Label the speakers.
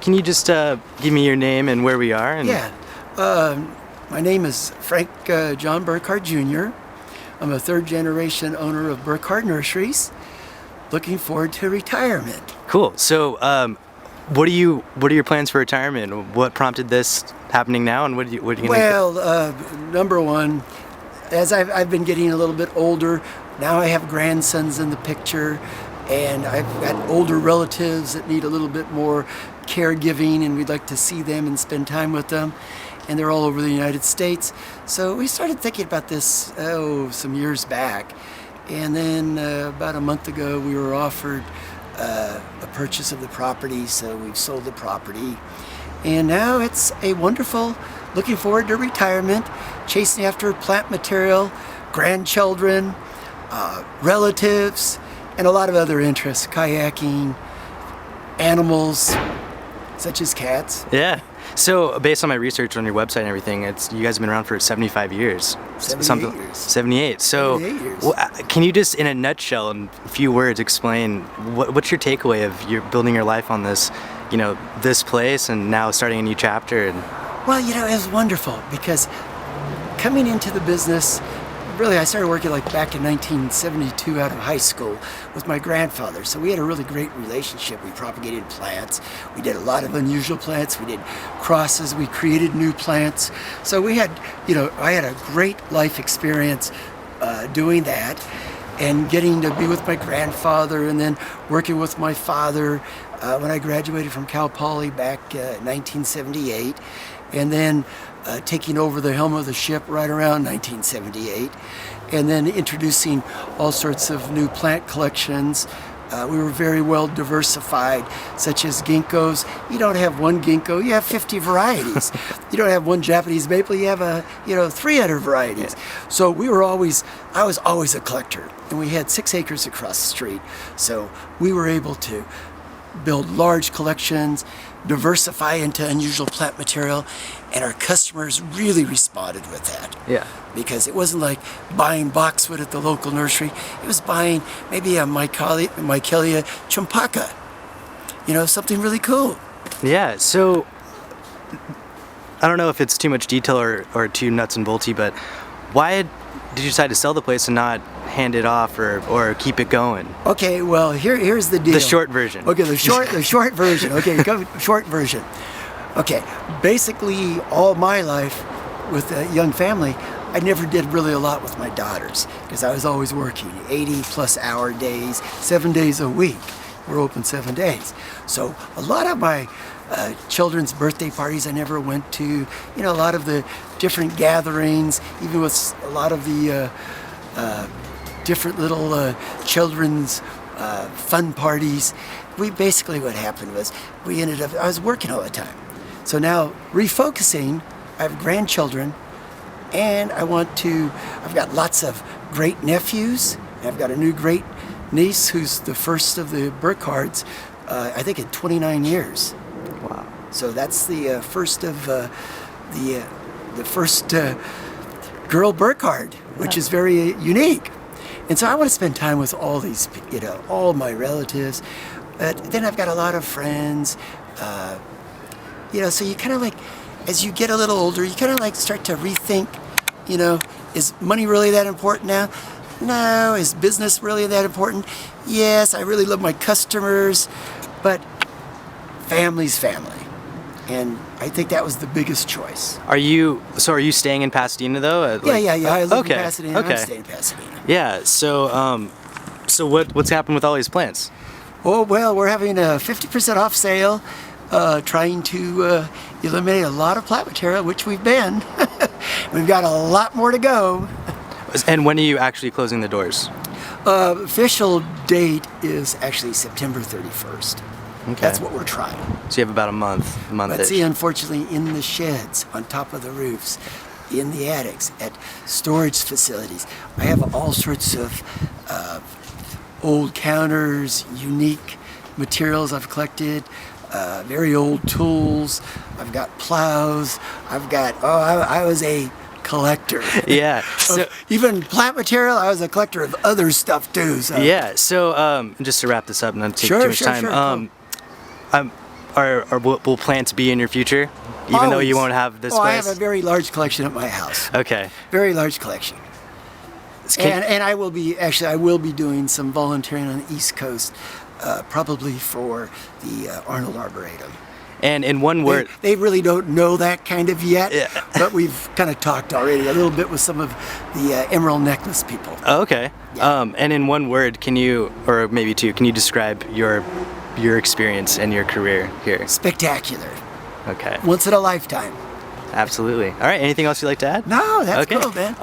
Speaker 1: can you just give me your name and where we are? And
Speaker 2: Yeah. My name is Frank John Burkard Jr. I'm a third generation owner of Burkard Nurseries. Looking forward to retirement.
Speaker 1: Cool. So, what are your plans for retirement? What prompted this happening now, and what are you gonna?
Speaker 2: Well, number one, as I've been getting a little bit older, now I have grandsons in the picture, and I've got older relatives that need a little bit more caregiving, and we'd like to see them and spend time with them. And they're all over the United States. So we started thinking about this, some years back. And then about a month ago, we were offered a purchase of the property, so we've sold the property. And now it's a wonderful, looking forward to retirement, chasing after plant material, grandchildren, relatives, and a lot of other interests, kayaking, animals, such as cats.
Speaker 1: Yeah. So, based on my research on your website and everything, you guys have been around for 75 years.
Speaker 2: 78 years.
Speaker 1: 78. So,
Speaker 2: 78 years.
Speaker 1: Can you just, in a nutshell, in a few words, explain what's your takeaway of your building your life on this, this place, and now starting a new chapter?
Speaker 2: Well, it was wonderful because coming into the business, really, I started working back in 1972 out of high school with my grandfather. So we had a really great relationship. We propagated plants. We did a lot of unusual plants. We did crosses. We created new plants. So we had, I had a great life experience doing that and getting to be with my grandfather and then working with my father when I graduated from Cal Poly back in 1978. And then taking over the helm of the ship right around 1978, and then introducing all sorts of new plant collections. We were very well diversified, such as ginkgos. You don't have one ginkgo, you have 50 varieties. You don't have one Japanese maple, you have 300 varieties. So I was always a collector, and we had 6 acres across the street. So we were able to build large collections, diversify into unusual plant material, and our customers really responded with that.
Speaker 1: Yeah.
Speaker 2: Because it wasn't like buying boxwood at the local nursery. It was buying maybe a Michaelia champaka, something really cool.
Speaker 1: Yeah. So, I don't know if it's too much detail or too nuts and bolty, but why did you decide to sell the place and not hand it off or keep it going?
Speaker 2: Okay, well, here's the deal.
Speaker 1: The short version.
Speaker 2: Okay, the short version. Okay, short version. Okay, basically all my life with a young family, I never did really a lot with my daughters because I was always working 80+ hour days, 7 days a week. We're open 7 days. So a lot of my children's birthday parties I never went to, a lot of the different gatherings, even with a lot of the different little children's fun parties. What happened was I was working all the time. So now refocusing, I have grandchildren, and I've got lots of great nephews. I've got a new great niece who's the first of the Burkards, I think in 29 years.
Speaker 1: Wow.
Speaker 2: So that's the first of the first girl Burkard, which is very unique. And so I want to spend time with all these, all my relatives. Then I've got a lot of friends. So you kind of as you get a little older, you kind of start to rethink, is money really that important now? No. Is business really that important? Yes, I really love my customers, but family's family. And I think that was the biggest choice.
Speaker 1: Are you staying in Pasadena though?
Speaker 2: Yeah. I live
Speaker 1: okay.
Speaker 2: in Pasadena.
Speaker 1: Okay.
Speaker 2: I'm staying in Pasadena.
Speaker 1: Yeah. So what's happened with all these plants?
Speaker 2: Oh, well, we're having a 50% off sale, trying to eliminate a lot of plant material, which we've been. We've got a lot more to go.
Speaker 1: And when are you actually closing the doors?
Speaker 2: Official date is actually September 31st.
Speaker 1: Okay.
Speaker 2: That's what we're trying.
Speaker 1: So you have about a month.
Speaker 2: But see, unfortunately, in the sheds, on top of the roofs, in the attics, at storage facilities, I have all sorts of old counters, unique materials I've collected, very old tools. I've got plows. I was a collector.
Speaker 1: Yeah. So
Speaker 2: even plant material, I was a collector of other stuff too. So.
Speaker 1: Yeah. So just to wrap this up, and not take too much time.
Speaker 2: Sure.
Speaker 1: will plants be in your future, even though you
Speaker 2: Always.
Speaker 1: won't have this
Speaker 2: I
Speaker 1: place?
Speaker 2: have a very large collection at my house.
Speaker 1: Okay.
Speaker 2: Very large collection. And I will be doing some volunteering on the East Coast, probably for the Arnold Arboretum.
Speaker 1: And in one word,
Speaker 2: They really don't know that kind of yet,
Speaker 1: Yeah.
Speaker 2: but we've kind of talked already a little bit with some of the emerald necklace people.
Speaker 1: oh, okay.
Speaker 2: Yeah.
Speaker 1: And in one word, can you, or maybe two, can you describe your experience and your career here?
Speaker 2: Spectacular.
Speaker 1: Okay.
Speaker 2: Once in a lifetime.
Speaker 1: Absolutely. All right. Anything else you'd like to add?
Speaker 2: No, that's
Speaker 1: Okay.
Speaker 2: cool, man.